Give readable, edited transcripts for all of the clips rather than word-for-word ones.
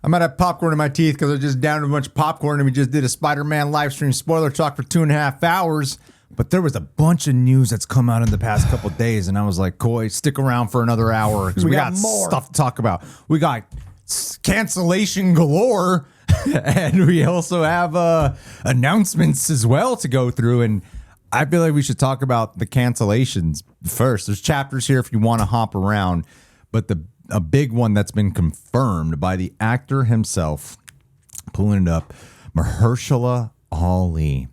I might have popcorn in my teeth because I just downed a bunch of popcorn and we just did a Spider-Man live stream spoiler talk for 2.5 hours. But there was a bunch of news that's come out in the past couple of days, and I was like, Coy, stick around for another hour because we got more stuff to talk about. We got cancellation galore, and we also have announcements as well to go through. And I feel like we should talk about the cancellations first. There's chapters here if you want to hop around, but a big one that's been confirmed by the actor himself, pulling it up, Mahershala Ali.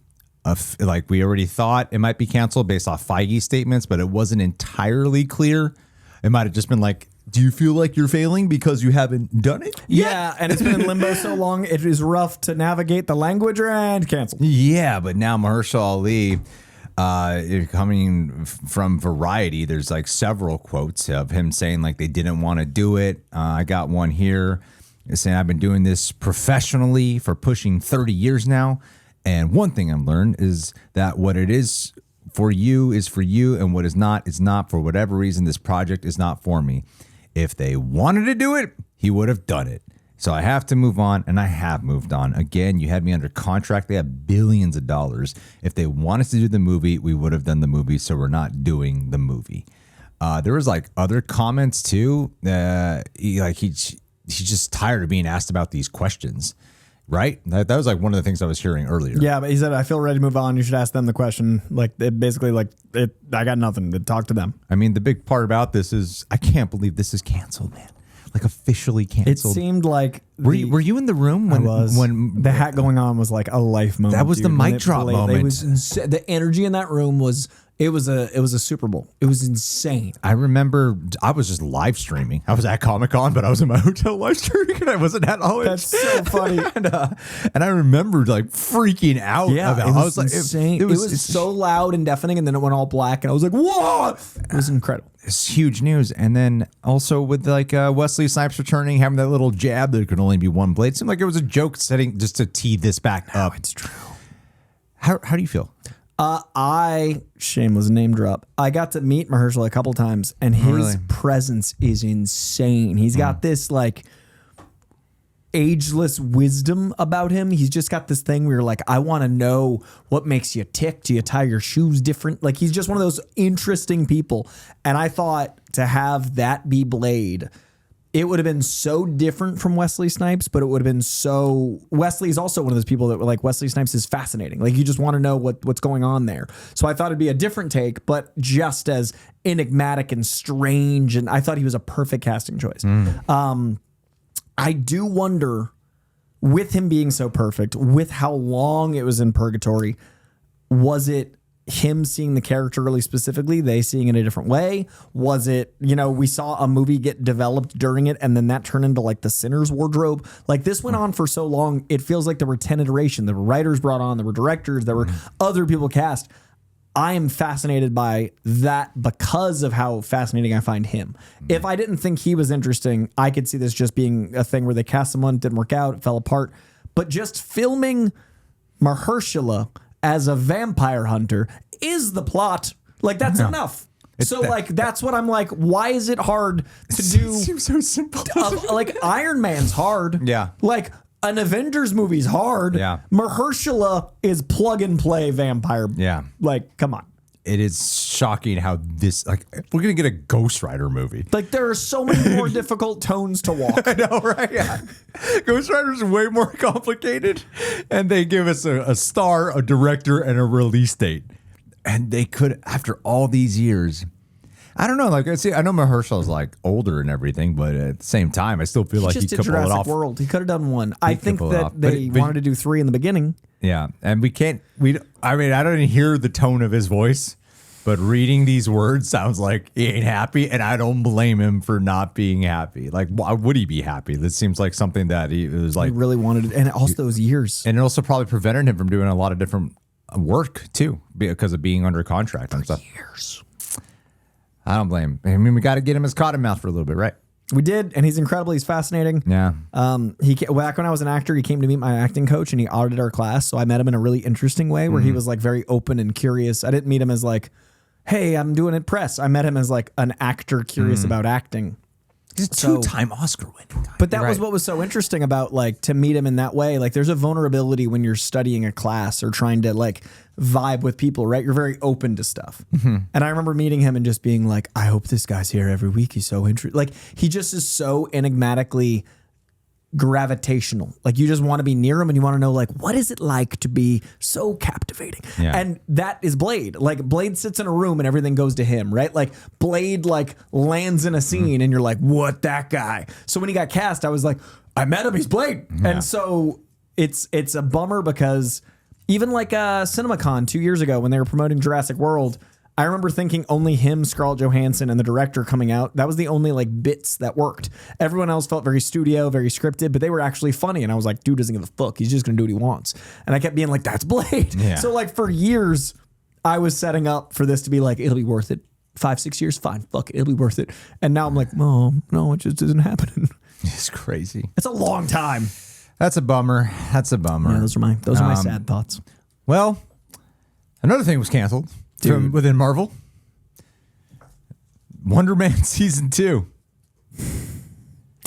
Like we already thought it might be canceled based off Feige's statements, but it wasn't entirely clear. It might have just been like, do you feel like you're failing because you haven't done it yet? Yeah, and it's been in limbo so long, it is rough to navigate the language and cancel. Yeah, but now Mahershala Ali, coming from Variety, there's like several quotes of him saying like they didn't want to do it. I got one here saying I've been doing this professionally for pushing 30 years now. And one thing I've learned is that what it is for you, and what is not. For whatever reason, this project is not for me. If they wanted to do it, he would have done it. So I have to move on, and I have moved on. Again, you had me under contract. They have billions of dollars. If they wanted to do the movie, we would have done the movie, so we're not doing the movie. There was like other comments too. He's just tired of being asked about these questions. Right? That was like one of the things I was hearing earlier. Yeah, but he said, I feel ready to move on. You should ask them the question. Like, it basically, I got nothing to talk to them. I mean, the big part about this is I can't believe this is canceled, man. Like, officially canceled. It seemed like... Were you in the room when the hat going on was like a life moment? That was the mic drop moment. It was the energy in that room was... It was a Super Bowl. It was insane. I remember I was just live streaming. I was at Comic-Con, but I was in my hotel live streaming and I wasn't at all. That's so funny. and I remember like freaking out. Yeah, about it was I was insane. Like, it was so loud and deafening, and then it went all black, and I was like, "Whoa!" It was incredible. It's huge news. And then also with like Wesley Snipes returning, having that little jab, there could only be one blade. It seemed like it was a joke setting just to tee this back up. It's true. How do you feel? Shameless name drop. I got to meet Mahershala a couple times, and his presence is insane. He's got this like ageless wisdom about him. He's just got this thing where you're like, I want to know what makes you tick. Do you tie your shoes different? Like, he's just one of those interesting people. And I thought to have that be Blade, it would have been so different from Wesley Snipes, but it would have been so... Wesley's also one of those people that were like, Wesley Snipes is fascinating. Like, you just want to know what's going on there. So I thought it'd be a different take, but just as enigmatic and strange. And I thought he was a perfect casting choice. I do wonder, with him being so perfect, with how long it was in purgatory, was it him seeing the character really specifically, they seeing it a different way? Was it, we saw a movie get developed during it and then that turned into like the sinner's wardrobe? Like, this went on for so long, it feels like there were 10 iterations. There were writers brought on, there were directors, there were other people cast. I am fascinated by that because of how fascinating I find him. If I didn't think he was interesting, I could see this just being a thing where they cast someone, it didn't work out, it fell apart. But just filming Mahershala as a vampire hunter is the plot. Like, that's enough. That's what I'm like, why is it hard to do? It seems so simple. Like, Iron Man's hard. Yeah. Like, an Avengers movie's hard. Yeah. Mahershala is plug and play vampire. Yeah. Like, come on. It is shocking how this, like, we're going to get a Ghost Rider movie. Like, there are so many more difficult tones to walk. I know, right? Yeah. Ghost Rider's way more complicated. And they give us a star, a director, and a release date. And they could, after all these years, I don't know. Like, I know Mahershala's like older and everything, but at the same time, I still feel like he could pull it off. World. He could have done one. I think that they wanted to do 3 in the beginning. Yeah, and I don't even hear the tone of his voice, but reading these words sounds like he ain't happy, and I don't blame him for not being happy. Like, why would he be happy? This seems like something that he was like... He really wanted, and also those years. And it also probably prevented him from doing a lot of different work, too, because of being under contract and stuff. Years. I don't blame him. I mean, we got to get him his cottonmouth for a little bit, right? We did, and he's incredible. He's fascinating. Yeah. Back when I was an actor, he came to meet my acting coach, and he audited our class. So I met him in a really interesting way, where he was like very open and curious. I didn't meet him as like, "Hey, I'm doing it press." I met him as like an actor curious about acting. He's a two-time Oscar winning guy. But that was what was so interesting about like to meet him in that way. Like there's a vulnerability when you're studying a class or trying to like vibe with people, right? You're very open to stuff. And I remember meeting him and just being like, I hope this guy's here every week. He's so interesting. Like he just is so enigmatically gravitational. Like you just want to be near him and you want to know like, what is it like to be so captivating? Yeah. And that is Blade. Like Blade sits in a room and everything goes to him, right? Like Blade like lands in a scene and you're like, what, that guy? So when he got cast, I was like, I met him, he's Blade. Yeah. And so it's a bummer because even like CinemaCon 2 years ago when they were promoting Jurassic World, I remember thinking only him, Scarlett Johansson, and the director coming out. That was the only like bits that worked. Everyone else felt very studio, very scripted, but they were actually funny. And I was like, dude doesn't give a fuck. He's just going to do what he wants. And I kept being like, that's Blade. Yeah. So like for years, I was setting up for this to be like, it'll be worth it. 5-6 years, fine, fuck it, it'll be worth it. And now I'm like, oh, no, it just isn't happening. It's crazy. It's a long time. That's a bummer. That's a bummer. Yeah, those are my sad thoughts. Well, another thing was canceled from within Marvel. Wonder Man season 2.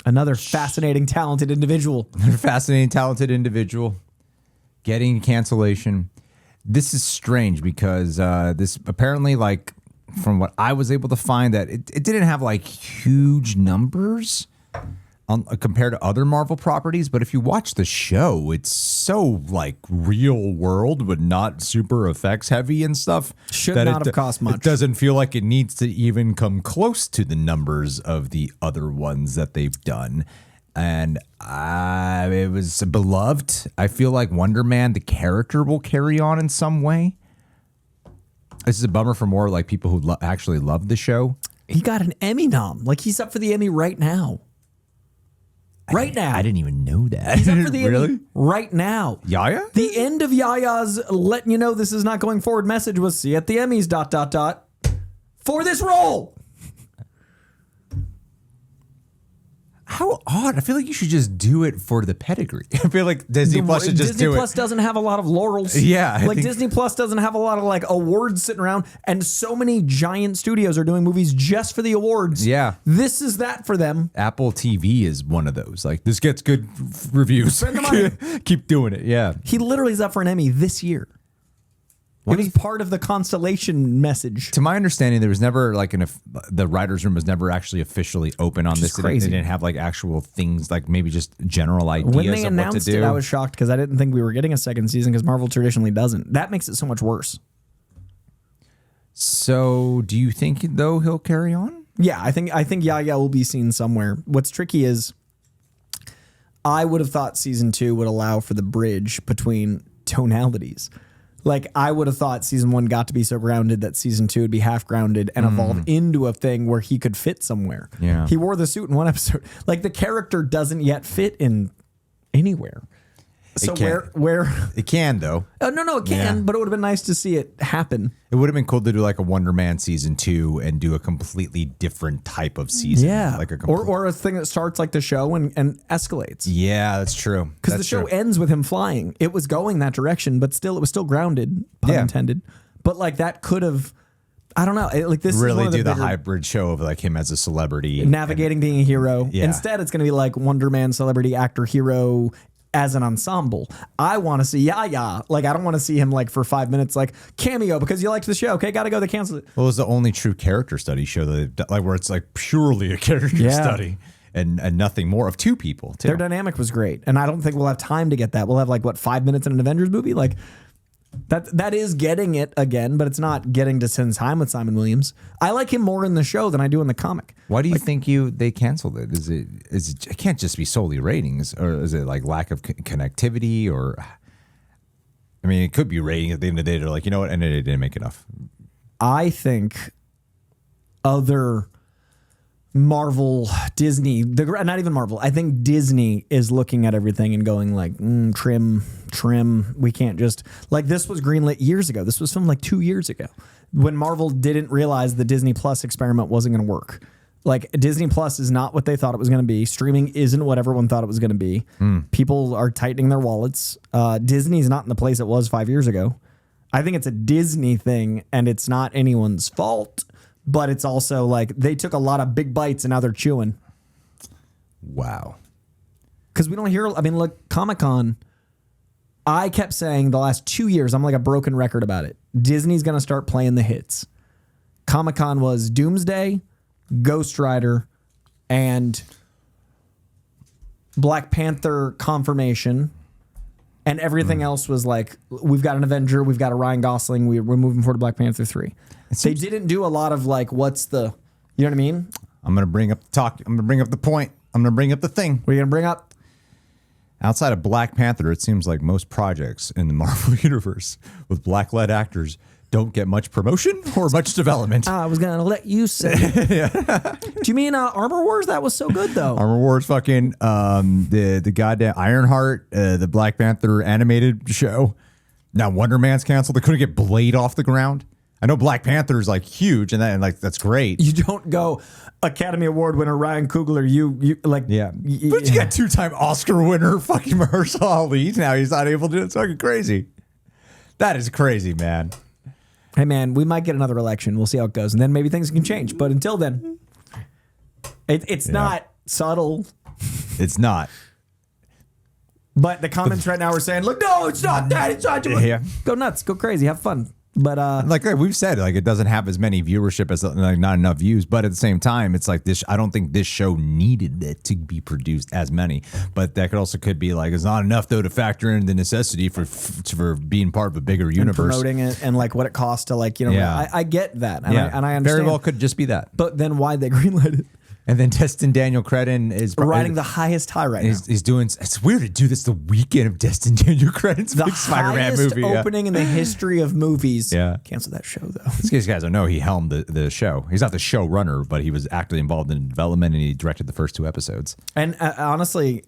Another fascinating, talented individual. Another fascinating, talented individual getting cancellation. This is strange because this apparently, like, from what I was able to find, that it didn't have like huge numbers compared to other Marvel properties, but if you watch the show, it's so like real world, but not super effects heavy and stuff. Should not have cost much. It doesn't feel like it needs to even come close to the numbers of the other ones that they've done. And it was beloved. I feel like Wonder Man, the character, will carry on in some way. This is a bummer for more like people who actually love the show. He got an Emmy nom. Like he's up for the Emmy right now. Right now. I didn't even know that. He's up for the really? Emmy right now. Yahya? The end of Yahya's letting you know this is not going forward message was see you at the Emmys ... for this role. How odd. I feel like you should just do it for the pedigree. I feel like Disney Plus should just Disney do Plus it. doesn't have a lot of laurels. Yeah. I like think Disney Plus doesn't have a lot of like awards sitting around, and so many giant studios are doing movies just for the awards. Yeah. This is that for them. Apple TV is one of those. Like, this gets good reviews. Spend the money. Keep doing it. Yeah. He literally is up for an Emmy this year. It was part of the Constellation message. To my understanding, there was never like the writer's room was never actually officially open on this. Crazy. They didn't have like actual things, like maybe just general ideas When they of announced what to do. it, I was shocked because I didn't think we were getting a second season because Marvel traditionally doesn't. That makes it so much worse. So, do you think though he'll carry on? Yeah, I think Yahya will be seen somewhere. What's tricky is I would have thought season 2 would allow for the bridge between tonalities. Like I would have thought season 1 got to be so grounded that season 2 would be half grounded and evolve into a thing where he could fit somewhere. Yeah. He wore the suit in one episode. Like the character doesn't yet fit in anywhere. So where It can though. no, it can, Yeah. but it would have been nice to see it happen. It would have been cool to do like a Wonder Man season 2 and do a completely different type of season. Yeah. Like or a thing that starts like the show and escalates. yeah, that's true. Because the show ends with him flying. It was going that direction, but still, it was still grounded, pun intended. But like that could have, I don't know. Like this really is one of do the bigger- hybrid show of like him as a celebrity navigating being a hero. Yeah. Instead, it's going to be like Wonder Man, celebrity, actor, hero as an ensemble. I want to see Yahya. Like I don't want to see him like for 5 minutes, like cameo because you liked the show. Okay, got to go. They cancel it. Well, it was the only true character study show that they've done, like where it's like purely a character study and nothing more of two people. Too. Their dynamic was great, and I don't think we'll have time to get that. We'll have like what 5 minutes in an Avengers movie, like. That is getting it again, but it's not getting to spend time with Simon Williams. I like him more in the show than I do in the comic. Why do you think they canceled it? Is it can't just be solely ratings, or is it like lack of connectivity, or I mean, it could be ratings at the end of the day. They're like, you know what, and it didn't make enough. I think other Marvel, Disney, not even Marvel. I think Disney is looking at everything and going like, trim. We can't just like this was greenlit years ago. This was filmed like 2 years ago when Marvel didn't realize the Disney Plus experiment wasn't going to work. Like Disney Plus is not what they thought it was going to be. Streaming isn't what everyone thought it was going to be. People are tightening their wallets. Disney's not in the place it was 5 years ago. I think it's a Disney thing and it's not anyone's fault. But it's also like they took a lot of big bites and now they're chewing. Wow. Because we don't hear, I mean, look, Comic-Con, I kept saying the last 2 years, I'm like a broken record about it. Disney's going to start playing the hits. Comic-Con was Doomsday, Ghost Rider, and Black Panther confirmation. And everything else was like, we've got an Avenger, we've got a Ryan Gosling, we're moving forward to Black Panther 3. They didn't do a lot of like, what's the, you know what I mean? I'm going to bring up the talk. I'm going to bring up the point. I'm going to bring up the thing. What are you going to bring up? Outside of Black Panther, it seems like most projects in the Marvel Universe with black-led actors don't get much promotion or much development. I was going to let you say it. Do you mean Armor Wars? That was so good, though. Armor Wars, fucking the goddamn Ironheart, the Black Panther animated show. Now Wonder Man's canceled. They couldn't get Blade off the ground. I know Black Panther is like huge and that's great. You don't go Academy Award winner Ryan Coogler. You like yeah. But you got 2-time Oscar winner fucking Mahershala Ali. Now he's not able to do it. It's fucking crazy. That is crazy, man. Hey man, we might get another election. We'll see how it goes, and then maybe things can change. But until then, it's not subtle. It's not. But the comments right now are saying, "Look, no, it's not that. It's not." Yeah. Go nuts, go crazy, have fun. But like we've said, like it doesn't have as many viewership as like not enough views. But at the same time, it's like this. I don't think this show needed it to be produced as many. But that could be like it's not enough though to factor in the necessity for being part of a bigger universe, and promoting it, and like what it costs to like I get that, and I understand. Very well could just be that. But then why they greenlit it? And then Destin Daniel Cretton is riding the highest high right now. He's doing. It's weird to do this the weekend of Destin Daniel Cretton's big Spider-Man movie. Opening in the history of movies. Yeah, cancel that show though. These guys don't know he helmed the show. He's not the showrunner, but he was actively involved in development and he directed the first 2 episodes. And honestly,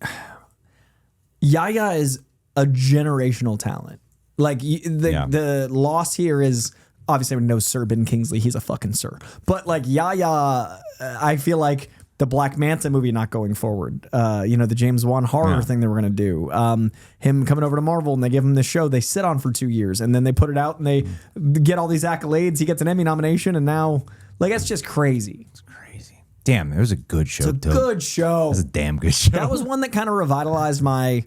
Yahya is a generational talent. Like the loss here is. Obviously, everyone knows Sir Ben Kingsley. He's a fucking sir. But like Yahya, I feel like the Black Manta movie not going forward. The James Wan horror thing they were going to do. Him coming over to Marvel and they give him this show they sit on for 2 years and then they put it out and they get all these accolades. He gets an Emmy nomination and now like that's just crazy. It's crazy. Damn, it was a good show. It's a good show. It was a damn good show. That was one that kind of revitalized my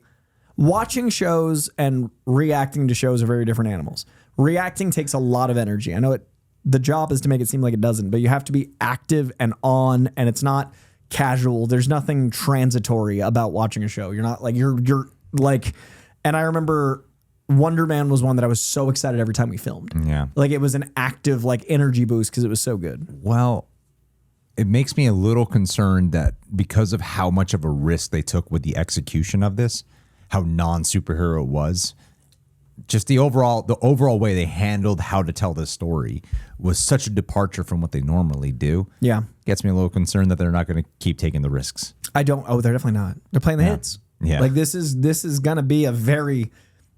watching shows and reacting to shows are very different animals. Reacting takes a lot of energy. I know the job is to make it seem like it doesn't, but you have to be active and on, and it's not casual. There's nothing transitory about watching a show. You're not like, you're like, and I remember Wonder Man was one that I was so excited every time we filmed. Yeah. Like it was an active like energy boost because it was so good. Well, it makes me a little concerned that because of how much of a risk they took with the execution of this, how non-superhero it was, just the overall way they handled how to tell this story was such a departure from what they normally do. Yeah. Gets me a little concerned that they're not going to keep taking the risks. They're definitely not. They're playing the hits. Yeah. Like this is going to be a very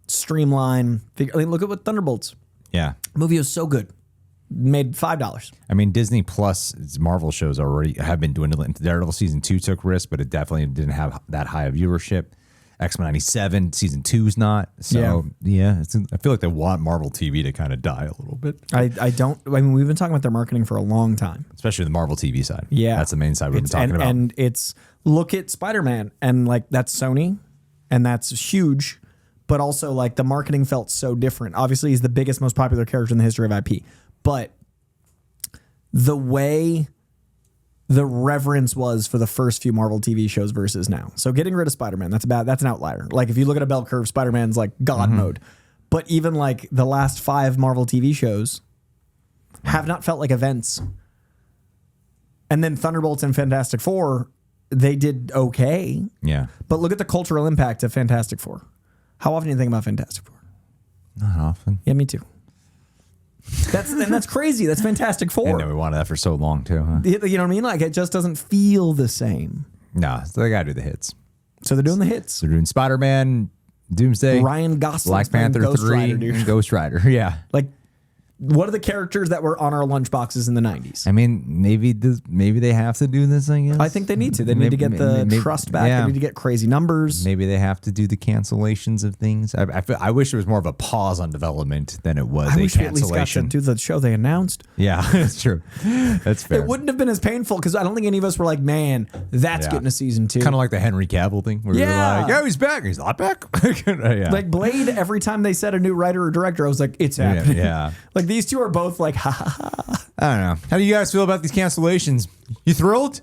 streamlined figure. I mean, look at what Thunderbolts. Yeah. The movie was so good. Made $5. I mean, Disney Plus Marvel shows already have been doing it. Daredevil season 2 took risks, but it definitely didn't have that high of viewership. X-Men 97 season 2's not. So yeah, I feel like they want Marvel TV to kind of die a little bit. I mean, we've been talking about their marketing for a long time, especially the Marvel TV side. Yeah, that's the main side we've been talking about. And it's look at Spider-Man and like that's Sony, and that's huge. But also like the marketing felt so different. Obviously, he's the biggest, most popular character in the history of IP, but the way the reverence was for the first few Marvel TV shows versus now. So getting rid of Spider-Man, that's an outlier. Like if you look at a bell curve, Spider-Man's like God mode. But even like the last 5 Marvel TV shows have not felt like events. And then Thunderbolts and Fantastic Four, they did okay. Yeah. But look at the cultural impact of Fantastic Four. How often do you think about Fantastic Four? Not often. Yeah, me too. That's crazy. That's Fantastic Four. I know we wanted that for so long too, huh? You know what I mean? Like it just doesn't feel the same. No, so they gotta do the hits. So they're doing the hits. They're doing Spider-Man, Doomsday, Ryan Gosling, Black Panther Ghost 3, Rider, dude. and Ghost Rider. Yeah. Like What are the characters that were on our lunchboxes in the 90s? I mean, maybe they have to do this, I guess. I think they need to. They need to get the trust back. Yeah. They need to get crazy numbers. Maybe they have to do the cancellations of things. I wish it was more of a pause on development than it was I a wish we at least got to cancellation. do the show they announced. Yeah, that's true. That's fair. It wouldn't have been as painful because I don't think any of us were like, man, that's getting a season 2. Kind of like the Henry Cavill thing. Where we were like, yeah, he's back. He's not back. Yeah. Like Blade, every time they said a new writer or director, I was like, it's happening. Yeah. Like these two are both like, ha ha ha. I don't know. How do you guys feel about these cancellations? You thrilled?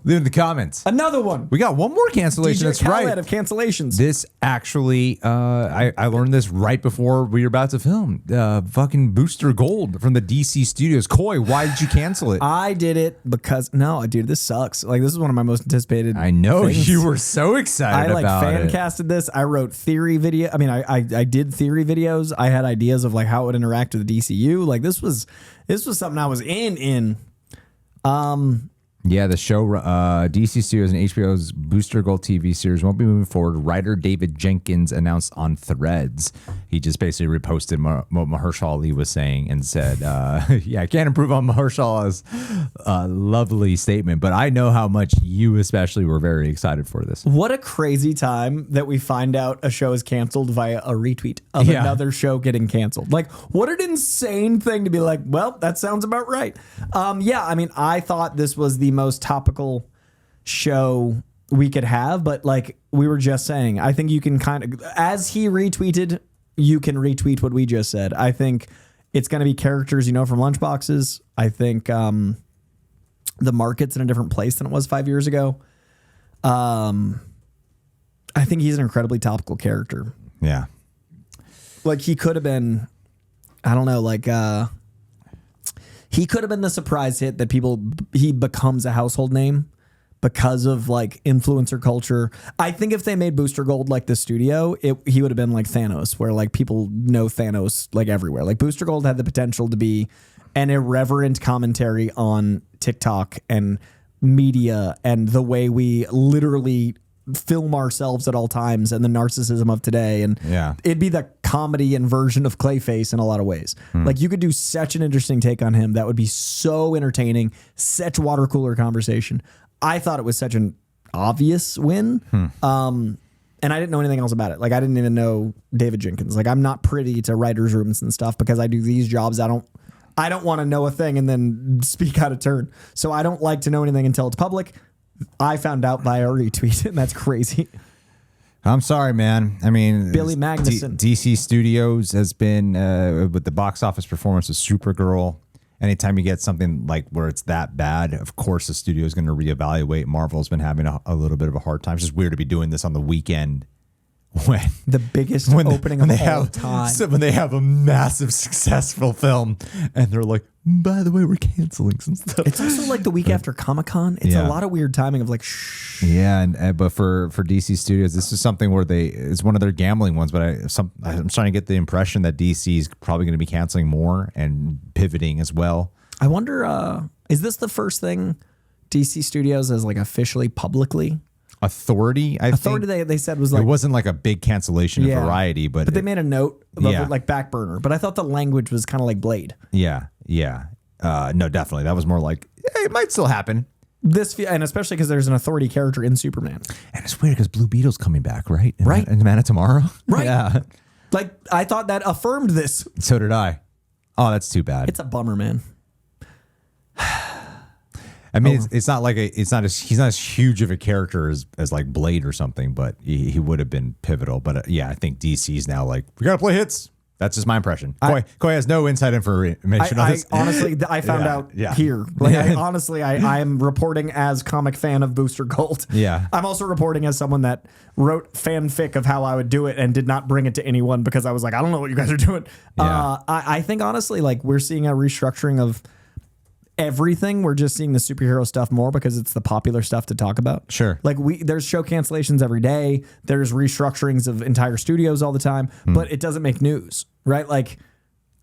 Leave in the comments. Another one. We got one more cancellation. DJ That's Khaled right. of cancellations. This actually, I learned this right before we were about to film. Fucking Booster Gold from the DC studios. Coy, why did you cancel it? I did it because no, dude, this sucks. Like this is one of my most anticipated. I know things. you were so excited I about fan it. casted this. I wrote theory video. I mean, I did theory videos. I had ideas of like how it would interact with the DCU. Like this was something I was in. Yeah, the show, DC Studios and HBO's Booster Gold TV series won't be moving forward. Writer David Jenkins announced on Threads. He just basically reposted what Mahershala Ali was saying and said, yeah, I can't improve on Mahershala's lovely statement, but I know how much you especially were very excited for this. What a crazy time that we find out a show is canceled via a retweet of another show getting canceled. Like, what an insane thing to be like, well, that sounds about right. Yeah, I mean, I thought this was the most topical show we could have, but like we were just saying, I think you can kind of, as he retweeted, you can retweet what we just said. I think it's going to be characters you know from Lunchboxes. I think the market's in a different place than it was 5 years ago. I think he's an incredibly topical character. Yeah. Like he could have been, I don't know, like he could have been the surprise hit that he becomes a household name because of like influencer culture. I think if they made Booster Gold like the studio, he would have been like Thanos, where like people know Thanos like everywhere. Like Booster Gold had the potential to be an irreverent commentary on TikTok and media and the way we literally film ourselves at all times and the narcissism of today. And it'd be the comedy and version of Clayface in a lot of ways. Like you could do such an interesting take on him that would be so entertaining, such water cooler conversation. I thought it was such an obvious win. And I didn't know anything else about it. Like I didn't even know David Jenkins. Like I'm not privy to writers' rooms and stuff because I do these jobs. I don't want to know a thing and then speak out of turn. So I don't like to know anything until it's public. I found out via a retweet, and that's crazy. I'm sorry, man. I mean, Billy Magnuson. DC Studios has been with the box office performance of Supergirl. Anytime you get something like where it's that bad, of course the studio is going to reevaluate. Marvel's been having a little bit of a hard time. It's just weird to be doing this on the weekend when the biggest opening of all time. So when they have a massive successful film and they're like, by the way, we're canceling some stuff. It's also like the week after Comic-Con. It's a lot of weird timing of like, shh. Yeah, but for DC Studios, this is something where it's one of their gambling ones. But I'm starting to get the impression that DC is probably going to be canceling more and pivoting as well. I wonder, is this the first thing DC Studios has like officially publicly? Authority, I think they said was like, it wasn't like a big cancellation of Variety, but they made a note of it like back burner. But I thought the language was kind of like Blade. Yeah. No, definitely. That was more like, it might still happen. And especially because there's an Authority character in Superman. And it's weird because Blue Beetle's coming back, right? Right. And Man of Tomorrow. Right. Yeah. Like, I thought that affirmed this. So did I. Oh, that's too bad. It's a bummer, man. I mean, it's not like he's not as huge of a character as like Blade or something, but he would have been pivotal. But yeah, I think DC's now like, we got to play hits. That's just my impression. Coy has no inside information on this. Honestly, I found out here. Like, I am reporting as comic fan of Booster Gold. Yeah. I'm also reporting as someone that wrote fanfic of how I would do it and did not bring it to anyone because I was like, I don't know what you guys are doing. Yeah. I think honestly, like we're seeing a restructuring of everything. We're just seeing the superhero stuff more because it's the popular stuff to talk about. Sure. Like there's show cancellations every day. There's restructurings of entire studios all the time, but it doesn't make news, right? Like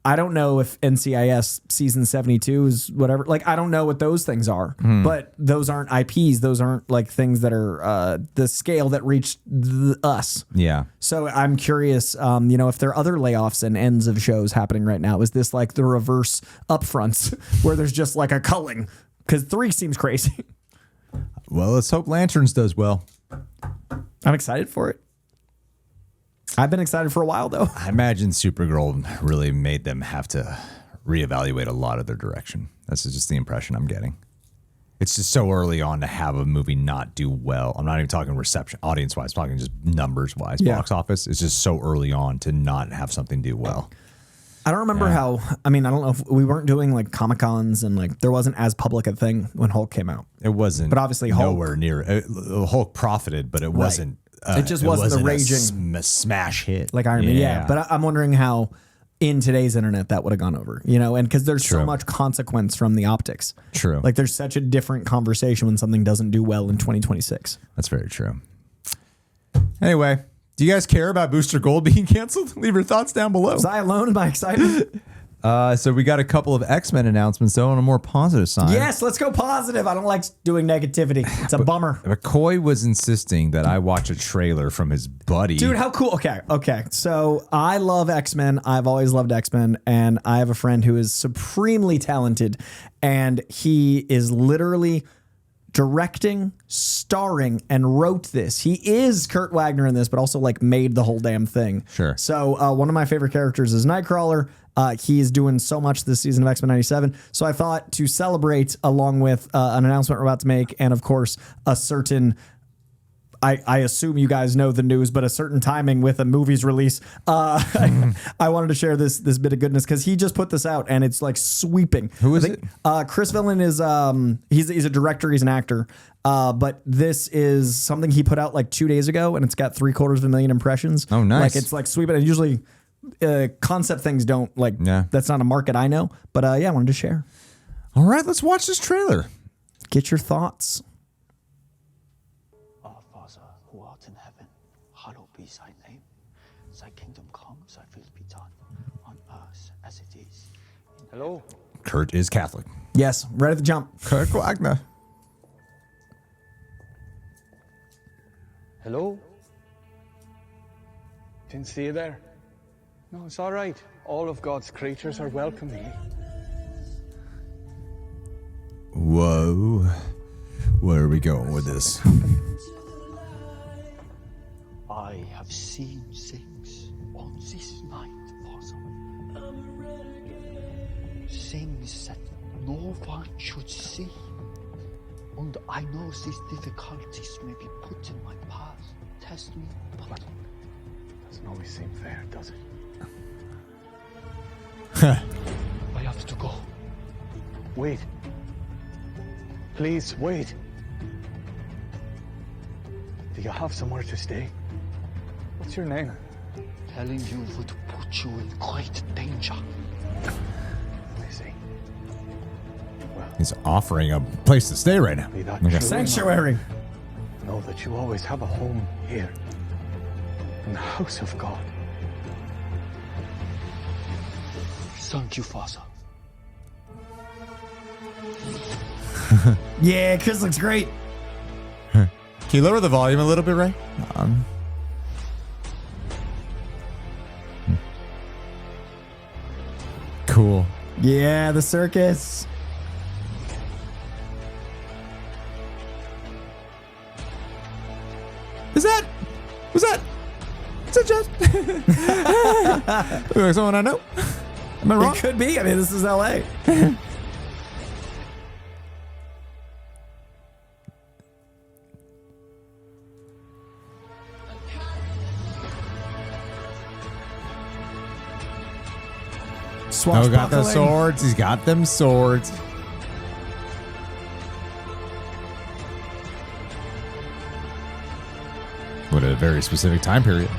I don't know if NCIS season 72 is whatever. Like, I don't know what those things are, but those aren't IPs. Those aren't like things that are the scale that reached us. Yeah. So I'm curious, if there are other layoffs and ends of shows happening right now. Is this like the reverse upfronts where there's just like a culling? Because 3 seems crazy. Well, let's hope Lanterns does well. I'm excited for it. I've been excited for a while, though. I imagine Supergirl really made them have to reevaluate a lot of their direction. That's just the impression I'm getting. It's just so early on to have a movie not do well. I'm not even talking reception, audience-wise. I'm talking just numbers-wise, box office. It's just so early on to not have something do well. I don't remember how, I don't know if we weren't doing like Comic-Cons and like there wasn't as public a thing when Hulk came out. It wasn't. But obviously Hulk. Nowhere near. Hulk profited, but it wasn't. It just wasn't the raging a smash hit like Iron Man. Yeah, but I'm wondering how in today's internet that would have gone over, and because there's so much consequence from the optics. True. Like there's such a different conversation when something doesn't do well in 2026. That's very true. Anyway, do you guys care about Booster Gold being canceled? Leave your thoughts down below. Was I alone in my excitement? So we got a couple of X-Men announcements, though, on a more positive side. Yes, let's go positive. I don't like doing negativity. It's a bummer. McCoy was insisting that I watch a trailer from his buddy. Dude, how cool. Okay. So I love X-Men. I've always loved X-Men. And I have a friend who is supremely talented. And he is literally directing, starring, and wrote this. He is Kurt Wagner in this, but also like made the whole damn thing. Sure. So one of my favorite characters is Nightcrawler. He is doing so much this season of X-Men 97. So I thought to celebrate along with an announcement we're about to make, and of course a certain, I assume you guys know the news, but a certain timing with a movie's release. I wanted to share this bit of goodness because he just put this out and it's like sweeping. Who is it? Chris Villain is he's a director, he's an actor. But this is something he put out like 2 days ago, and it's got 750,000 impressions. Oh, nice! Like it's like sweeping. And usually, concept things don't like. Yeah. That's not a market I know. But I wanted to share. All right, let's watch this trailer. Get your thoughts. Our Father who art in heaven, hallowed be thy name. Thy kingdom come, thy will be done on earth as it is. Hello. Kurt is Catholic. Yes, right at the jump. Kurt Wagner. Hello? Didn't see you there. No, it's all right. All of God's creatures are welcoming me. Whoa. Where are we going with this? I have seen things on this night, Father. Things that no one should see. And I know these difficulties may be put in my path. Test me, but doesn't always seem fair, does it? I have to go. Wait. Please, wait. Do you have somewhere to stay? What's your name? Telling you would put you in great danger. I see. Well, He's offering a place to stay right now. be that Okay. true. Sanctuary. Know that you always have a home here, in the house of God. Thank you, Father. Yeah, Chris looks great. Can you lower the volume a little bit, Ray? Cool. Yeah, the circus. Was that just? Look like someone I know. Am I wrong? It could be. I mean, this is LA. Oh, got the swords. He's got them swords. What a very specific time period.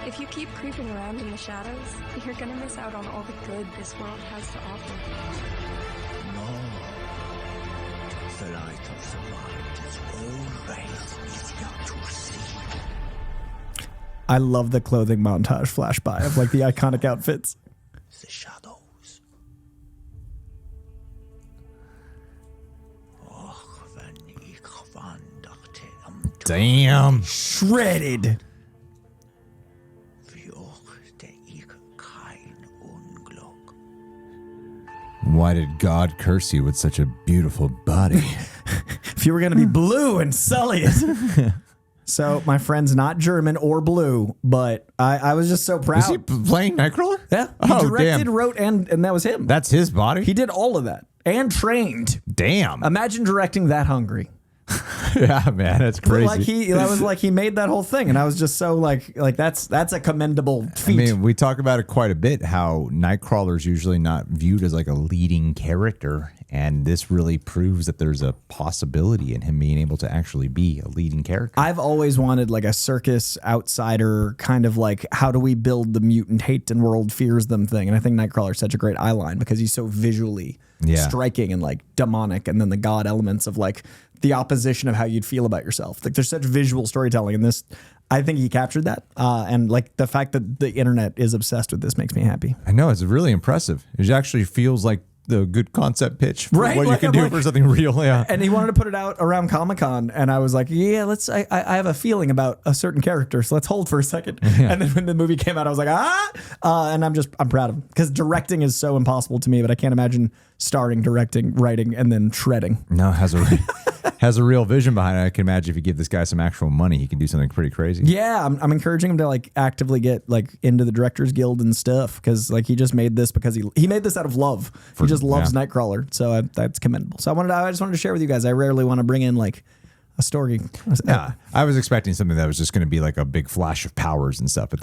If you keep creeping around in the shadows, you're gonna miss out on all the good this world has to offer. No. The light of the world is always easier to see. I love the clothing montage flashby of like the iconic outfits. The shadows. Och, wenn ich wanderte am Tor, Damn. Shredded. fürchte ich kein Unglück. Why did God curse you with such a beautiful body? If you were going to be blue and sully it. So my friend's not German or blue, but I was just so proud. Is he playing Nightcrawler? Yeah. He Oh, directed, damn. wrote, and that was him. That's his body? He did all of that and trained. Damn. Imagine directing that hungry. Yeah, man, that's crazy. Like that was like he made that whole thing, and I was just so like that's a commendable feat. I mean, we talk about it quite a bit, how Nightcrawler is usually not viewed as like a leading character. And this really proves that there's a possibility in him being able to actually be a leading character. I've always wanted like a circus outsider kind of like, how do we build the mutant hate and world fears them thing? And I think Nightcrawler's such a great eye line because he's so visually striking and like demonic. And then the god elements of like the opposition of how you'd feel about yourself. Like there's such visual storytelling in this. I think he captured that. And like the fact that the internet is obsessed with this makes me happy. I know, it's really impressive. It actually feels like the good concept pitch for Right, what like you I'm can do like- for something real. Yeah. And he wanted to put it out around Comic-Con, and I was like, yeah, I have a feeling about a certain character, so let's hold for a second. And then when the movie came out, I was like, and I'm proud of him because directing is so impossible to me, but I can't imagine starring, directing, writing, and then shredding. No, has a real vision behind it. I can imagine if you give this guy some actual money, he can do something pretty crazy. Yeah, I'm encouraging him to like actively get like into the Directors Guild and stuff because like he just made this because he made this out of love. He just loves Nightcrawler, so that's commendable. So I just wanted to share with you guys. I rarely want to bring in like a story. Yeah, I was expecting something that was just going to be like a big flash of powers and stuff, but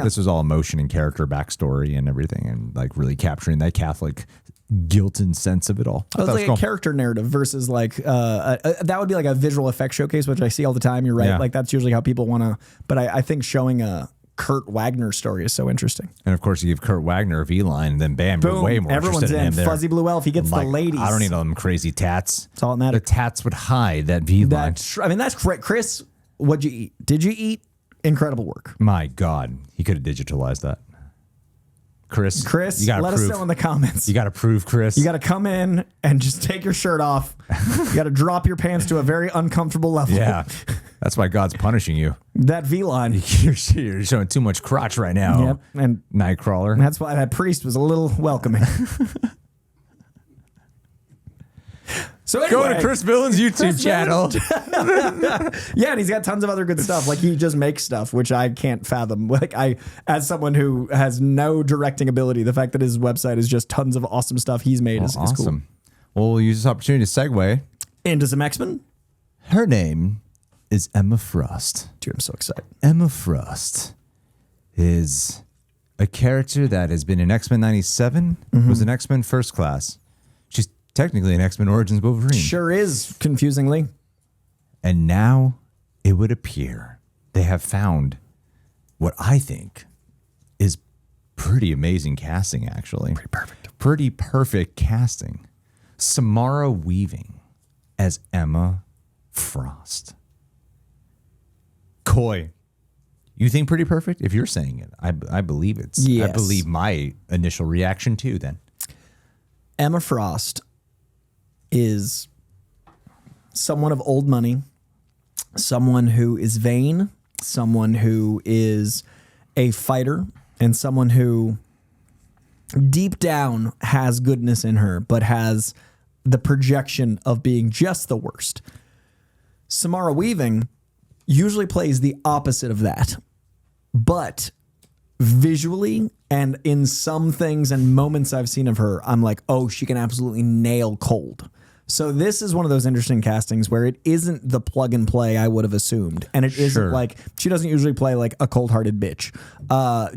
this was all emotion and character backstory and everything, and like really capturing that Catholic guilt and sense of it all. It was like a character narrative versus like that would be like a visual effects showcase, which I see all the time. You're right, Yeah. like that's usually how people want to. But I think showing a Kurt Wagner story is so interesting. And of course, you give Kurt Wagner a V line, and then bam, Boom, you're way more everyone's interested in him in. there. Fuzzy Blue Elf, he gets the ladies. I don't need all them crazy tats. That's all that matters. The tats would hide that V line. That's correct. Chris, what'd you eat? Did you eat? Incredible work. My God, he could have digitalized that. Chris, Chris, you gotta let prove. us know in the comments. You got to prove, Chris. You got to come in and just take your shirt off. You got to drop your pants to a very uncomfortable level. Yeah, that's why God's punishing you. That V line. You're showing too much crotch right now. Yep. And Nightcrawler. that's why that priest was a little welcoming. So anyway, Go to Chris Villain's YouTube channel. yeah, and he's got tons of other good stuff. Like he just makes stuff, which I can't fathom. Like as someone who has no directing ability, the fact that his website is just tons of awesome stuff he's made is cool. Awesome. Well, we'll use this opportunity to segue into some X-Men. Her name is Emma Frost. Dude, I'm so excited. Emma Frost is a character that has been in X-Men 97, was an X-Men First Class. She's technically an X-Men Origins Wolverine. Sure is, confusingly. And now it would appear they have found what I think is pretty amazing casting, actually. Pretty perfect. Pretty perfect casting. Samara Weaving as Emma Frost. Coy, you think pretty perfect? If you're saying it, I believe it's. Yes. I believe my initial reaction too. Then Emma Frost is someone of old money, someone who is vain, someone who is a fighter, and someone who deep down has goodness in her, but has the projection of being just the worst. Samara Weaving usually plays the opposite of that, but visually and in some things and moments I've seen of her, I'm like, oh, she can absolutely nail cold. So this is one of those interesting castings where it isn't the plug and play I would have assumed. And it isn't like, she doesn't usually play like a cold-hearted bitch.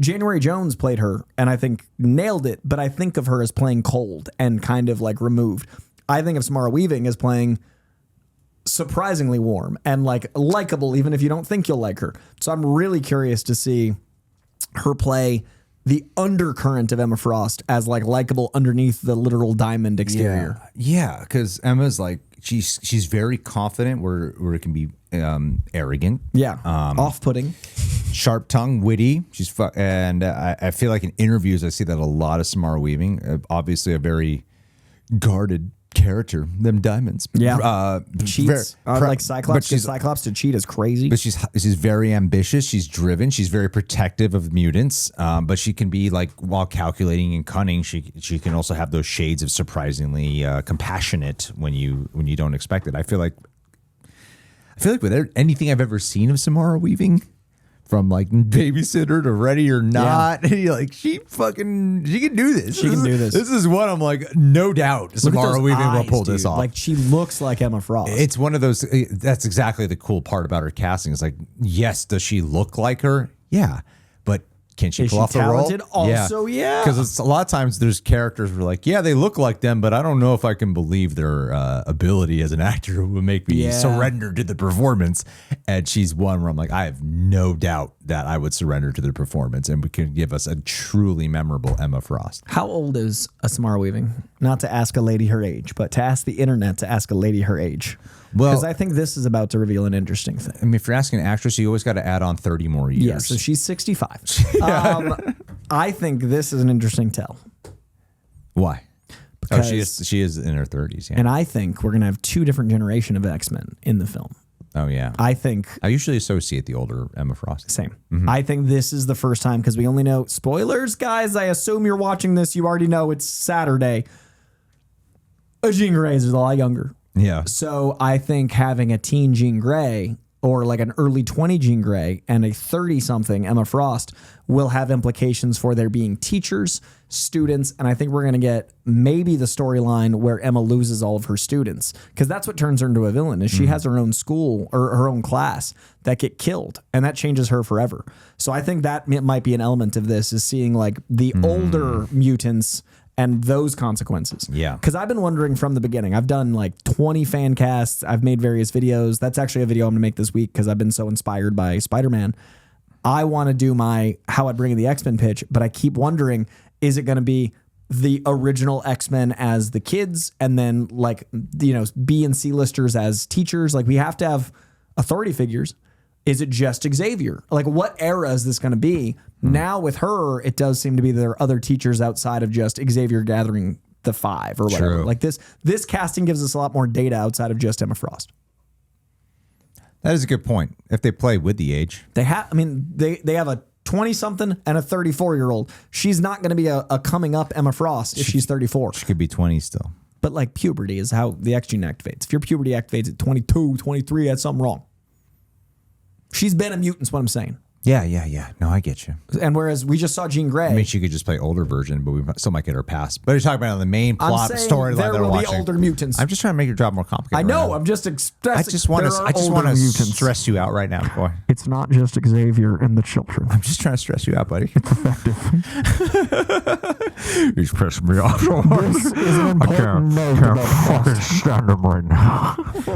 January Jones played her and I think nailed it, but I think of her as playing cold and kind of like removed. I think of Samara Weaving as playing surprisingly warm and like likable, even if you don't think you'll like her. So I'm really curious to see her play the undercurrent of Emma Frost as like likable underneath the literal diamond exterior. Yeah, because Emma's like she's very confident where it can be arrogant. Yeah. Off-putting. Sharp tongue, witty. And I feel like in interviews I see that a lot of Samara Weaving. Obviously a very guarded character. Them diamonds. Yeah. Cheats. Like Cyclops. But Cyclops to cheat is crazy. But she's very ambitious. She's driven. She's very protective of mutants. But she can be like, while calculating and cunning, she can also have those shades of surprisingly compassionate when you don't expect it. I feel like with anything I've ever seen of Samara Weaving, from like Babysitter to Ready or Not, and you're like, she can do this. She can do this. This is what I'm like, no doubt Samara Weaving will pull this off. Like, she looks like Emma Frost. It's one of those, that's exactly the cool part about her casting. It's like, yes, does she look like her? Yeah. But can she pull off the role? Also, yeah. Because a lot of times there's characters where like, yeah, they look like them, but I don't know if I can believe their ability as an actor would make me surrender to the performance. And she's one where I'm like, I have no doubt that I would surrender to the performance and we could give us a truly memorable Emma Frost. How old is Samara Weaving? Not to ask a lady her age, but to ask the internet to ask a lady her age. Well, because I think this is about to reveal an interesting thing. I mean, if you're asking an actress, you always got to add on 30 more years. Yeah, so she's 65. I think this is an interesting tell. Why? Because she is in her 30s. Yeah. And I think we're going to have two different generation of X-Men in the film. Oh, yeah. I usually associate the older Emma Frost. Same. Mm-hmm. I think this is the first time, because we only know, spoilers, guys, I assume you're watching this. You already know it's Saturday. Jean Grey is a lot younger. Yeah. So I think having a teen Jean Grey or like an early 20 Jean Grey and a 30-something Emma Frost will have implications for there being teachers, students, and I think we're going to get maybe the storyline where Emma loses all of her students, because that's what turns her into a villain, is she has her own school or her own class that get killed, and that changes her forever. So I think that might be an element of this, is seeing like the older mutants and those consequences. Yeah. Because I've been wondering from the beginning. I've done like 20 fan casts. I've made various videos. That's actually a video I'm going to make this week because I've been so inspired by Spider-Man. I want to do my how I'd bring in the X-Men pitch, but I keep wondering, is it going to be the original X-Men as the kids and then like, B and C listers as teachers? Like, we have to have authority figures. Is it just Xavier? Like, what era is this going to be? Now with her, it does seem to be there are other teachers outside of just Xavier gathering the 5 or whatever. True. Like this casting gives us a lot more data outside of just Emma Frost. That is a good point. If they play with the age, they have a 20-something and a 34-year-old. She's not going to be a coming up Emma Frost if she's 34. She could be 20 still. But like, puberty is how the X gene activates. If your puberty activates at 22, 23, that's something wrong. She's been a mutant, is what I'm saying. Yeah. No, I get you. And whereas we just saw Jean Grey. I mean, she could just play older version, but we still might get her passed. But you're talking about the main plot storyline that we're watching. There will be older mutants. I'm just trying to make your job more complicated. I know. Right, I'm just expressing. I just want to stress you out right now, boy. It's not just Xavier and the children. I'm just trying to stress you out, buddy. It's effective. He's pressing me off so hard. This is an important note about fucking stand him right now.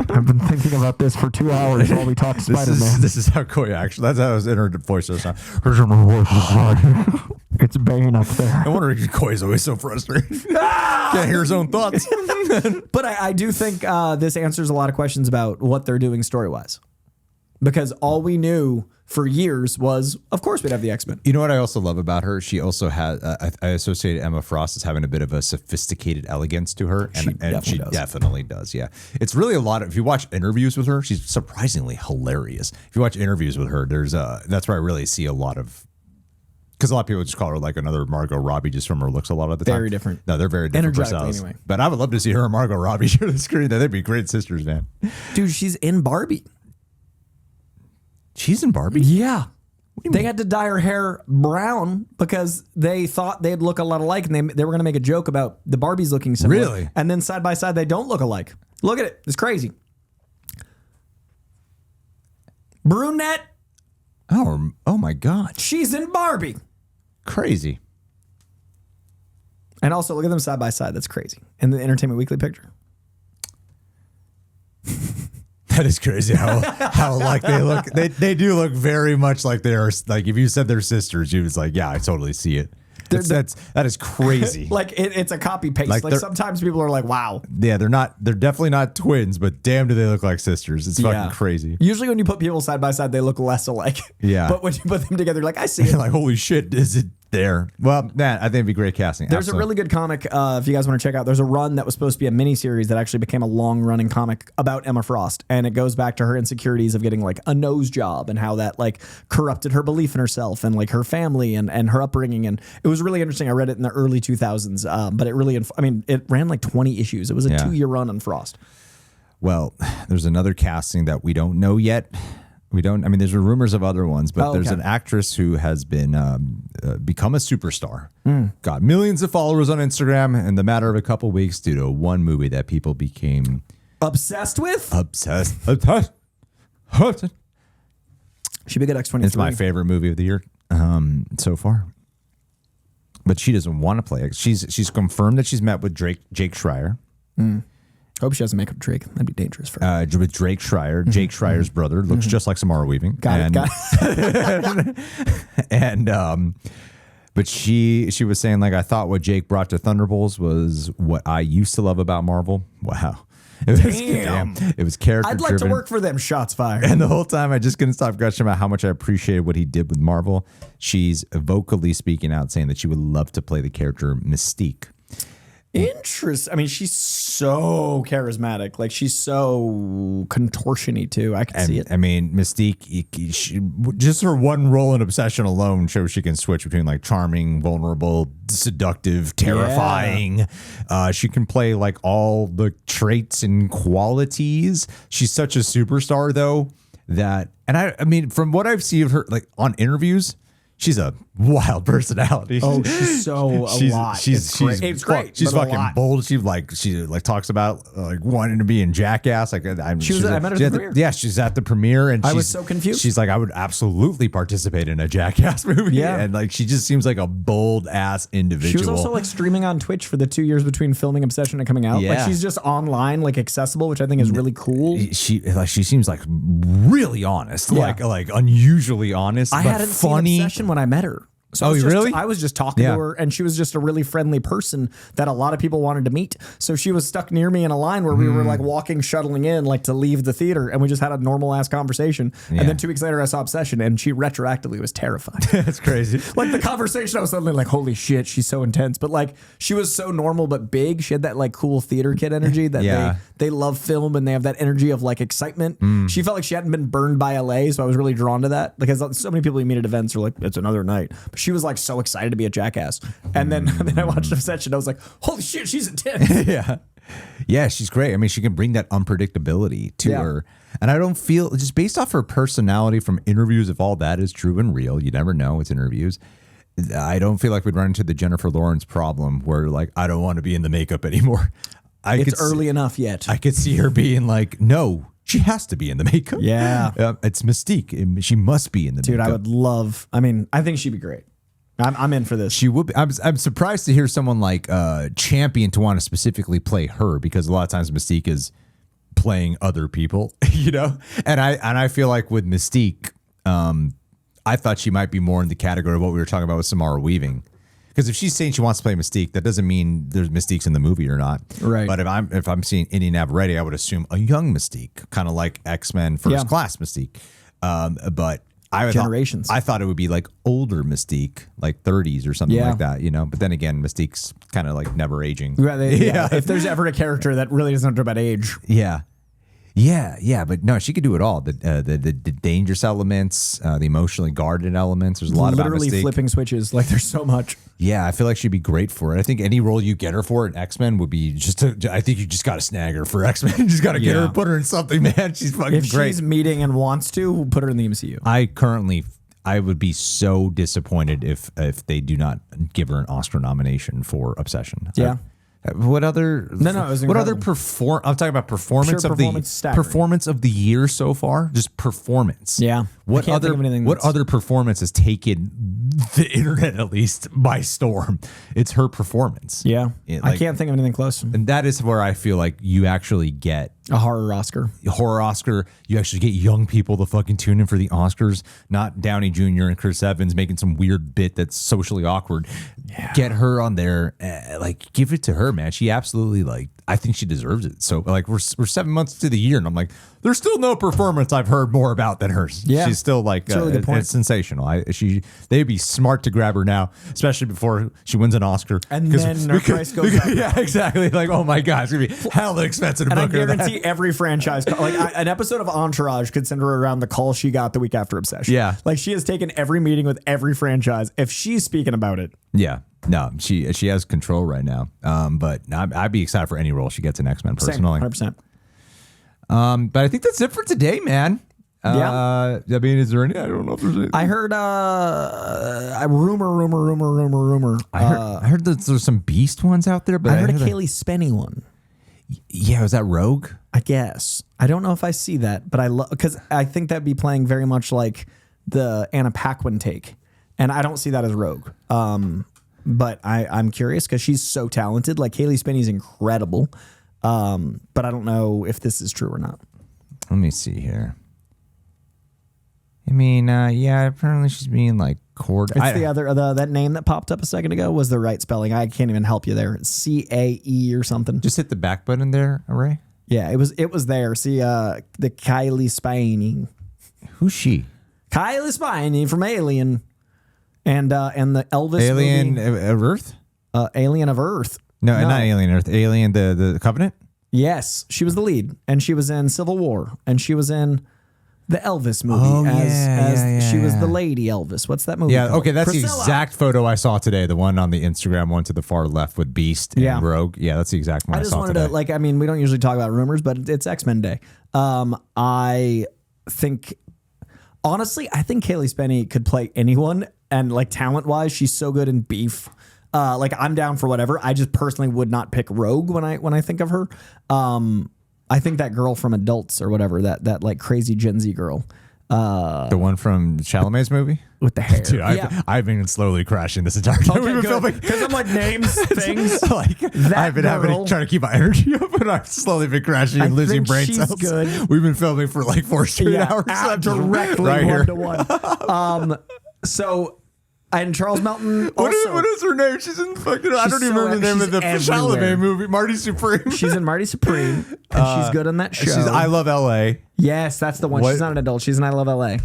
I've been thinking about this for 2 hours while we talk Spider-Man. This is how Coy actually. That's how his inner voice is. It's Bane up there. I wonder if Coy's always so frustrated. Can't hear his own thoughts. But I do think this answers a lot of questions about what they're doing story-wise. Because all we knew for years was, of course, we'd have the X-Men. You know what I also love about her? She also has, I associate Emma Frost as having a bit of a sophisticated elegance to her. And she definitely does. Yeah. It's really a lot of, if you watch interviews with her, she's surprisingly hilarious. If you watch interviews with her, that's where I really see a lot of, because a lot of people just call her like another Margot Robbie just from her looks a lot of the time. Very different. No, they're very different personalities. Anyway. But I would love to see her and Margot Robbie share the screen. They'd be great sisters, man. Dude, she's in Barbie. She's in Barbie? Yeah. They had to dye her hair brown because they thought they'd look a lot alike, and they were going to make a joke about the Barbies looking similar. Really? And then side by side, they don't look alike. Look at it. It's crazy. Brunette. Oh my God. She's in Barbie. Crazy. And also, look at them side by side. That's crazy. In the Entertainment Weekly picture. That is crazy how alike they look. They do look very much like they are. Like if you said they're sisters, you was like, yeah, I totally see it. That is crazy. Like it's a copy paste. Like Like sometimes people are like, wow. Yeah, they're definitely not twins, but damn, do they look like sisters. It's fucking crazy. Usually when you put people side by side, they look less alike. Yeah. But when you put them together, you're like, I see it. Like, holy shit, is it there? Well, man, I think it'd be great casting. There's a really good comic, if you guys want to check out. There's a run that was supposed to be a miniseries that actually became a long-running comic about Emma Frost, and it goes back to her insecurities of getting like a nose job and how that like corrupted her belief in herself and like her family and her upbringing. And it was really interesting. I read it in the early 2000s, but it really, it ran like 20 issues. It was a 2-year run on Frost. Well, there's another casting that we don't know yet. There's rumors of other ones, but there's an actress who has been become a superstar. Got millions of followers on Instagram in the matter of a couple weeks due to one movie that people became Obsessed with? obsessed. She'd be good X-23. It's my favorite movie of the year so far. But she doesn't want to play it. She's confirmed that she's met with Jake Schreier. Hope she doesn't make up Drake. That'd be dangerous for her. With Jake Schreier. Jake Schreier's brother looks just like Samara Weaving. Got it. And but she was saying, like, I thought what Jake brought to Thunderbolts was what I used to love about Marvel. Wow. It was, Damn. It was character I'd like driven. to work for them. Shots fired. And the whole time I just couldn't stop gushing about how much I appreciated what he did with Marvel. She's vocally speaking out saying that she would love to play the character Mystique. Interesting. I mean, she's so charismatic. Like, she's so contortion-y, too. I can see it. I mean, Mystique, just her one role in Obsession alone shows she can switch between like charming, vulnerable, seductive, terrifying. She can play like all the traits and qualities. She's such a superstar, though, that, and I mean, from what I've seen of her, like on interviews, she's a wild personality. Oh, she's so lot. It's great. She's fucking bold. She talks about like wanting to be in Jackass. Like I met her at the premiere. Yeah, she's at the premiere, and I was so confused. She's like, I would absolutely participate in a Jackass movie. Yeah, and like she just seems like a bold ass individual. She was also like streaming on Twitch for the 2 years between filming Obsession and coming out. Yeah. Like she's just online, like accessible, which I think is really cool. She seems like really honest, like unusually honest. I but hadn't funny. seen Obsession when I met her. So really? I was just talking to her, and she was just a really friendly person that a lot of people wanted to meet. So she was stuck near me in a line where we were like walking, shuttling in, like to leave the theater, and we just had a normal ass conversation. Yeah. And then 2 weeks later, I saw Obsession, and she retroactively was terrified. That's crazy. Like the conversation, I was suddenly like, "Holy shit, she's so intense." But like, she was so normal but big. She had that like cool theater kid energy that they love film, and they have that energy of like excitement. She felt like she hadn't been burned by LA, so I was really drawn to that because so many people you meet at events are like, "It's another night," but she was like so excited to be a Jackass. And then I watched Obsession. I was like, holy shit, she's intense. Yeah, she's great. I mean, she can bring that unpredictability to her. And I don't feel, just based off her personality from interviews, if all that is true and real, you never know, it's interviews. I don't feel like we'd run into the Jennifer Lawrence problem where like, I don't want to be in the makeup anymore. It's early enough yet. I could see her being like, no, she has to be in the makeup. Yeah. It's Mystique. She must be in the makeup. Dude, I would love, I think she'd be great. I'm in for this. She would be. I'm surprised to hear someone like Champion to want to specifically play her, because a lot of times Mystique is playing other people, you know? And I feel like with Mystique, I thought she might be more in the category of what we were talking about with Samara Weaving. Because if she's saying she wants to play Mystique, that doesn't mean there's Mystiques in the movie or not. Right. But if I'm seeing Inde Navarrette, I would assume a young Mystique, kind of like X-Men First Class Mystique. But Generations. I thought it would be like older Mystique, like 30s or something like that, you know. But then again, Mystique's kind of like never aging. Yeah. If there's ever a character that really doesn't know about age. Yeah, but no, she could do it all. The dangerous elements, the emotionally guarded elements. There's a lot about Mystique. Flipping switches. Like there's so much. Yeah, I feel like she'd be great for it. I think any role you get her for in X-Men would be I think you just got to snag her for X-Men. You just got to get her, put her in something, man. She's fucking great. If she's meeting and wants to, put her in the MCU. I would be so disappointed if they do not give her an Oscar nomination for Obsession. Yeah. What other? No, it was incredible. I'm talking about performance of the year so far. Just performance. Yeah. What other performance has taken the internet, at least by storm. It's her performance. Yeah. I Like, can't think of anything close. and that is where I feel like you actually get A horror Oscar. horror Oscar. You actually get young people to fucking tune in for the Oscars, not Downey Jr. and Chris Evans making some weird bit that's socially awkward. Get her on there, like give it to her, man. She absolutely like. I think she deserves it. So like we're 7 months to the year, and I'm like, there's still no performance I've heard more about than hers. Yeah. She's still like That's a really good point. it's sensational. They'd be smart to grab her now, especially before she wins an Oscar. And 'Cause then her price goes up. Yeah, exactly. Like, oh my god, it's gonna be hella expensive to And I book her. guarantee every franchise, an episode of Entourage could send her around the call she got the week after Obsession. Yeah. Like she has taken every meeting with every franchise. If she's speaking about it, Yeah, no, she has control right now. But I'd be excited for any role she gets in X-Men personally. 100%. But I think that's it for today, man. Yeah. I mean, is there any? I don't know if there's any. I heard a rumor. I heard that there's some Beast ones out there, but I heard a that- Kaylee Spenny one. Yeah, was that Rogue? I guess. I don't know if I see that, but because I think that'd be playing very much like the Anna Paquin take, and I don't see that as Rogue. But I'm curious because she's so talented. Like Kaylee Spenny's incredible, but I don't know if this is true or not. Let me see here. I mean, yeah, apparently she's being like court. It's that name that popped up a second ago was the right spelling. I can't even help you there. It's CAE or something. Just hit the back button there, Ray. Yeah, it was there. See, the Kylie Spenny. Who's she? Kylie Spenny from Alien, and the Elvis Alien movie, Earth? Alien of Earth. No, not Alien Earth. Alien the Covenant. Yes, she was the lead, and she was in Civil War, and she was in the Elvis movie she was the lady Elvis. What's that movie? Yeah, called? okay, that's Priscilla. the exact photo I saw today. The one on the Instagram one to the far left with Beast and Rogue. Yeah, that's the exact one I I just saw wanted today. to we don't usually talk about rumors, but it's X-Men Day. I think honestly, I think Kaylee Spenny could play anyone, and like talent wise, she's so good in Beef. I'm down for whatever. I just personally would not pick Rogue when I think of her. I think that girl from Adults or whatever, that like crazy Gen Z girl. The one from Chalamet's movie? With the hair. Dude, I've been slowly crashing this entire time. We've been filming. Because I'm like names, things. I've been trying to keep my energy up, and I've slowly been crashing and losing think brain she's cells. good. We've been filming for like 4 straight hours. Directly right here. 1-to-1. And Charles Melton What also. is her name? She's in fucking. I don't even so- remember the name of the she's everywhere. Chalamet movie. Marty Supreme. She's in Marty Supreme, and she's good on that show. She's I Love L.A. Yes, that's the one. What- She's not an adult. She's in I Love L.A.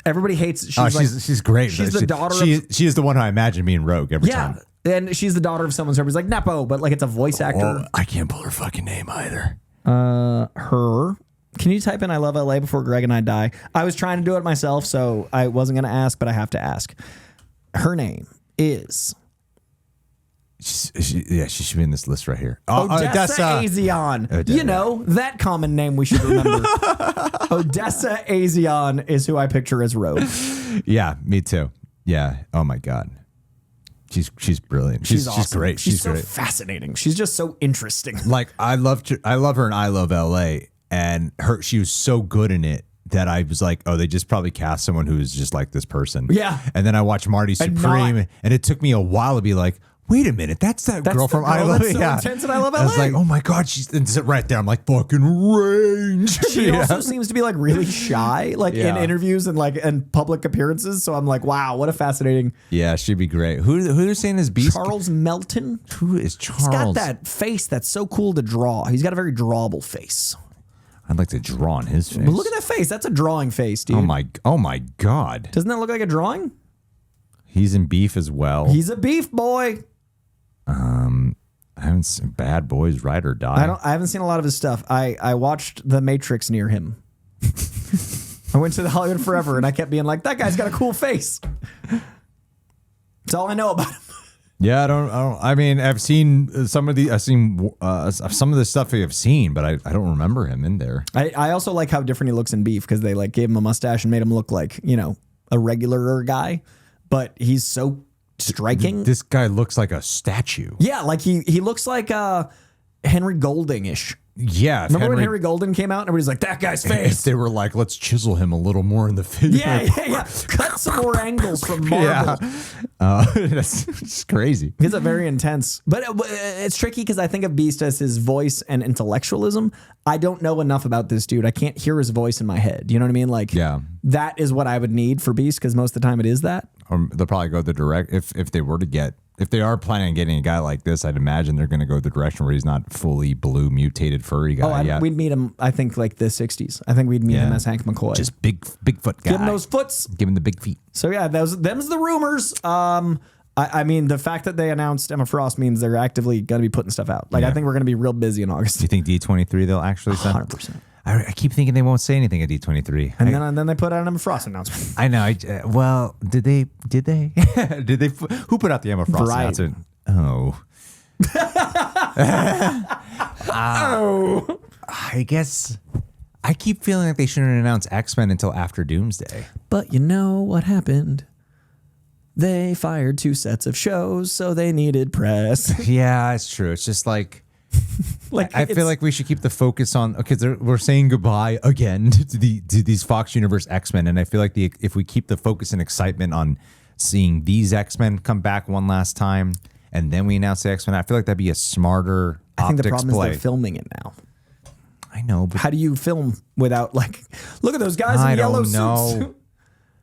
Everybody hates. She's great. she's the daughter She is the one I imagine being Rogue every Yeah, time. and she's the daughter of someone. So everybody's like Nepo, but like it's a voice actor. Oh, I can't pull her fucking name either. Her. Can you type in I Love L.A. before Greg and I die? I was trying to do it myself, so I wasn't going to ask, but I have to ask. Her name is She should be in this list right here. Odessa Azion. Odessa. You know, that common name we should remember. Odessa Azion is who I picture as Rogue. Yeah, me too. Yeah. Oh my god. She's brilliant. She's awesome. great. She's She's so great. fascinating. She's just so interesting. Like I love her in I Love LA, and she was so good in it that I was like, oh, they just probably cast someone who's just like this person. Yeah. And then I watched Marty Supreme, and it took me a while to be like, wait a minute, that's that girl the from girl I Love. that's so intense in I Love I was LA. like, oh my god, she's right there. I'm like, fucking range. She also seems to be like really shy, like in Yeah. interviews and like in public appearances. So I'm like, wow, what a fascinating Yeah, she'd be great. Who's saying this Beast? Charles Melton. Who is Charles? He's got that face that's so cool to draw. He's got a very drawable face. I'd like to draw on his face. But look at that face. That's a drawing face, dude. Oh my god. Doesn't that look like a drawing? He's in Beef as well. He's a beef boy. I haven't seen Bad Boys Ride or Die. I haven't seen a lot of his stuff. I watched The Matrix near him. I went to the Hollywood Forever and I kept being like, that guy's got a cool face. That's all I know about him. Yeah, I don't. I mean, I've seen some of the. I've seen some of the stuff I've seen, but I don't remember him in there. I also like how different he looks in Beef because they like gave him a mustache and made him look like, you know, a regular guy, but he's so striking. This guy looks like a statue. Yeah, like he looks like Henry Golding-ish. Yeah. Remember when Henry Golden came out and everybody's like, that guy's face? If they were like, let's chisel him a little more in the face. Yeah. Cut some more angles from Marvel. That's just crazy. It's a very intense, but it's tricky because I think of Beast as his voice and intellectualism. I don't know enough about this dude. I can't hear his voice in my head. You know what I mean? Like, that is what I would need for Beast because most of the time it is that. Or they'll probably go the direct if they were to get. If they are planning on getting a guy like this, I'd imagine they're going to go the direction where he's not fully blue mutated furry guy. We'd meet him. I think like the '60s. I think we'd meet him as Hank McCoy, just Bigfoot guy. give him those foots. Give him the big feet. So yeah, them's the rumors. I mean, the fact that they announced Emma Frost means they're actively going to be putting stuff out. Like I think we're going to be real busy in August. Do you think D23 they'll actually send? 100%. I keep thinking they won't say anything at D23. And then they put out an Emma Frost announcement. I know. Well, did they? Did they? Who put out the Emma Frost Variety. announcement? Oh. I guess I keep feeling like they shouldn't announce X-Men until after Doomsday. But you know what happened? They fired 2 sets of shows, so they needed press. Yeah, it's true. It's just like I feel like we should keep the focus on because we're saying goodbye again to these Fox Universe X-Men, and I feel like if we keep the focus and excitement on seeing these X-Men come back one last time, and then we announce the X-Men, I feel like that'd be a smarter I think the optics problem play. is they're filming it now. I know, but How do you film without like? Look at those guys in yellow suits.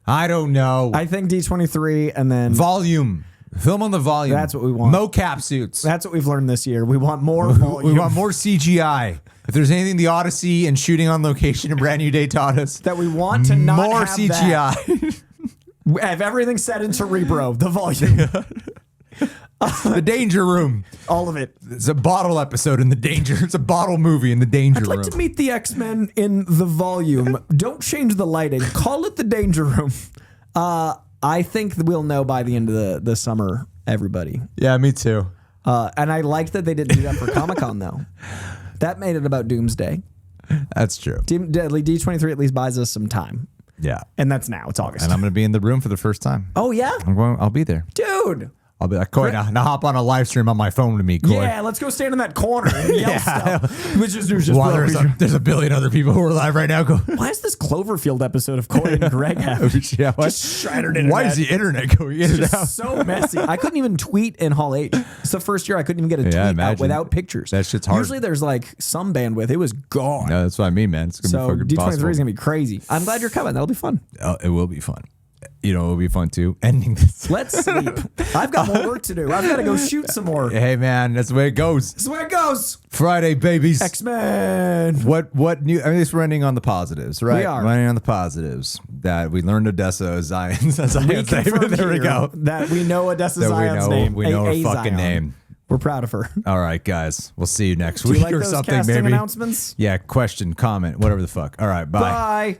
I don't know. I think D23 and then Volume. Film on the volume. That's what we want. Mocap suits. That's what we've learned this year. We want more volume. We want more CGI. If there's anything the Odyssey and shooting on location in Brand New Day taught us, that we want to not more have CGI. We have everything set in Cerebro, the volume. The Danger Room. All of it. It's a bottle episode in the Danger. It's a bottle movie in the Danger Room. I'd like to meet the X-Men in the volume. Don't change the lighting. Call it the Danger Room. I think we'll know by the end of the summer, everybody. Yeah, me too. And I like that they didn't do that for Comic-Con, though. That made it about Doomsday. That's true. D23 at least buys us some time. Yeah. And that's now. It's August. And I'm going to be in the room for the first time. Oh, yeah? I'll be there. Dude. I'll be like, Coy, now hop on a live stream on my phone to me, Coy. Yeah, let's go stand in that corner and yell stuff. Which is just Well, there's a billion other people who are live right now. Why is this Cloverfield episode of Coy and Greg happening? Yeah, Just shattered internet. Why is the internet going in and out? Just so messy. I couldn't even tweet in Hall H. It's the first year I couldn't even get a tweet out without pictures. That shit's hard. Usually there's like some bandwidth. It was gone. No, that's what I mean, man. It's gonna So be fucking D23 possible. is gonna be crazy. I'm glad you're coming. That'll be fun. It will be fun. You know, it'll be fun too. Ending this. Let's sleep. I've got more work to do. I've got to go shoot some more. Hey, man, that's the way it goes. This is the way it goes. Friday, babies. X-Men. What new? I mean, we're ending on the positives, right? We are. We're ending on the positives that we learned Odessa Zion's We name. confirmed There we here go. that we know Odessa That Zion's name. we know her A fucking Zion. name. We're proud of her. All right, guys. We'll see you next Do you week like or those something, casting maybe. announcements? Yeah, question, comment, whatever the fuck. All right, bye. Bye.